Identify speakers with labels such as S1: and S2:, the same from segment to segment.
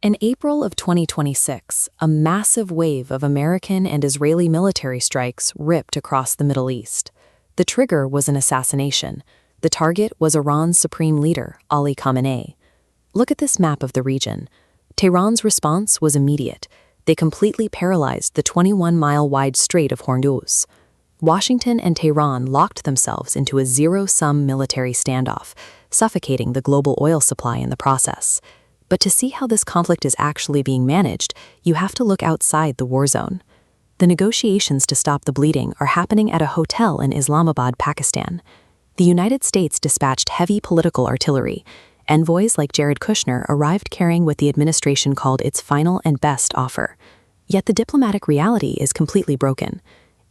S1: In April of 2026, a massive wave of American and Israeli military strikes ripped across the Middle East. The trigger was an assassination. The target was Iran's supreme leader, Ali Khamenei. Look at this map of the region. Tehran's response was immediate. They completely paralyzed the 21-mile-wide Strait of Hormuz. Washington and Tehran locked themselves into a zero-sum military standoff, suffocating the global oil supply in the process. But to see how this conflict is actually being managed, you have to look outside the war zone. The negotiations to stop the bleeding are happening at a hotel in Islamabad, Pakistan. The United States dispatched heavy political artillery. Envoys like Jared Kushner arrived carrying what the administration called its final and best offer. Yet the diplomatic reality is completely broken.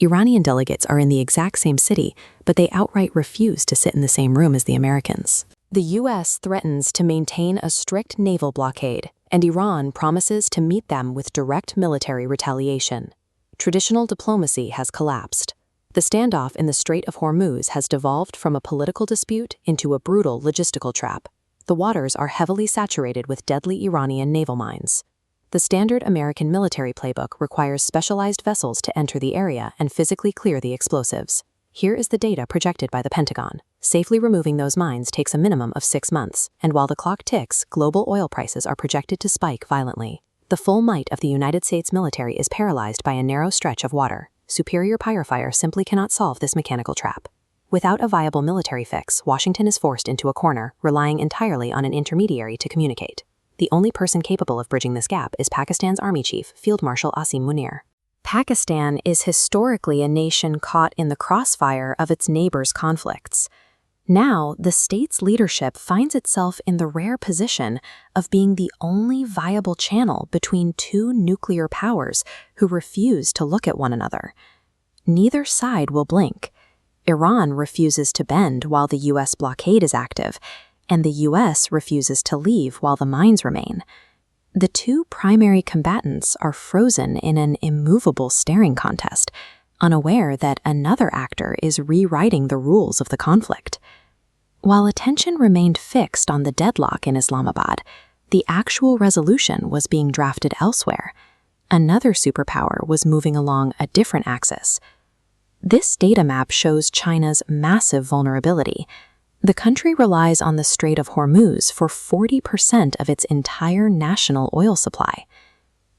S1: Iranian delegates are in the exact same city, but they outright refuse to sit in the same room as the Americans. The U.S. threatens to maintain a strict naval blockade, and Iran promises to meet them with direct military retaliation. Traditional diplomacy has collapsed. The standoff in the Strait of Hormuz has devolved from a political dispute into a brutal logistical trap. The waters are heavily saturated with deadly Iranian naval mines. The standard American military playbook requires specialized vessels to enter the area and physically clear the explosives. Here is the data projected by the Pentagon. Safely removing those mines takes a minimum of 6 months, and while the clock ticks, global oil prices are projected to spike violently. The full might of the United States military is paralyzed by a narrow stretch of water. Superior fire simply cannot solve this mechanical trap. Without a viable military fix, Washington is forced into a corner, relying entirely on an intermediary to communicate. The only person capable of bridging this gap is Pakistan's Army Chief, Field Marshal Asim Munir. Pakistan is historically a nation caught in the crossfire of its neighbors' conflicts. Now, the state's leadership finds itself in the rare position of being the only viable channel between two nuclear powers who refuse to look at one another. Neither side will blink. Iran refuses to bend while the U.S. blockade is active, and the U.S. refuses to leave while the mines remain. The two primary combatants are frozen in an immovable staring contest, unaware that another actor is rewriting the rules of the conflict. While attention remained fixed on the deadlock in Islamabad, the actual resolution was being drafted elsewhere. Another superpower was moving along a different axis. This data map shows China's massive vulnerability. The country relies on the Strait of Hormuz for 40% of its entire national oil supply.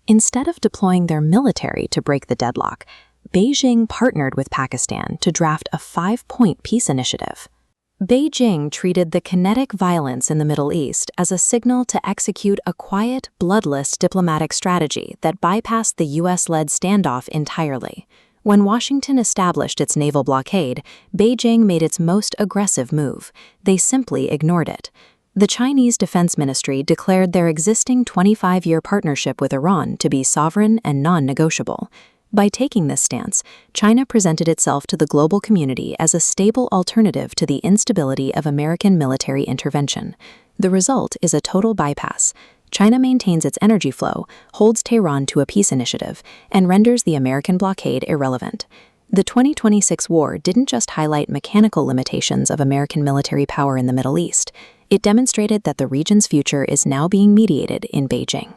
S1: Instead of deploying their military to break the deadlock, Beijing partnered with Pakistan to draft a 5-point peace initiative. Beijing treated the kinetic violence in the Middle East as a signal to execute a quiet, bloodless diplomatic strategy that bypassed the U.S.-led standoff entirely. When Washington established its naval blockade, Beijing made its most aggressive move. They simply ignored it. The Chinese Defense Ministry declared their existing 25-year partnership with Iran to be sovereign and non-negotiable. By taking this stance, China presented itself to the global community as a stable alternative to the instability of American military intervention. The result is a total bypass. China maintains its energy flow, holds Tehran to a peace initiative, and renders the American blockade irrelevant. The 2026 war didn't just highlight mechanical limitations of American military power in the Middle East. It demonstrated that the region's future is now being mediated in Beijing.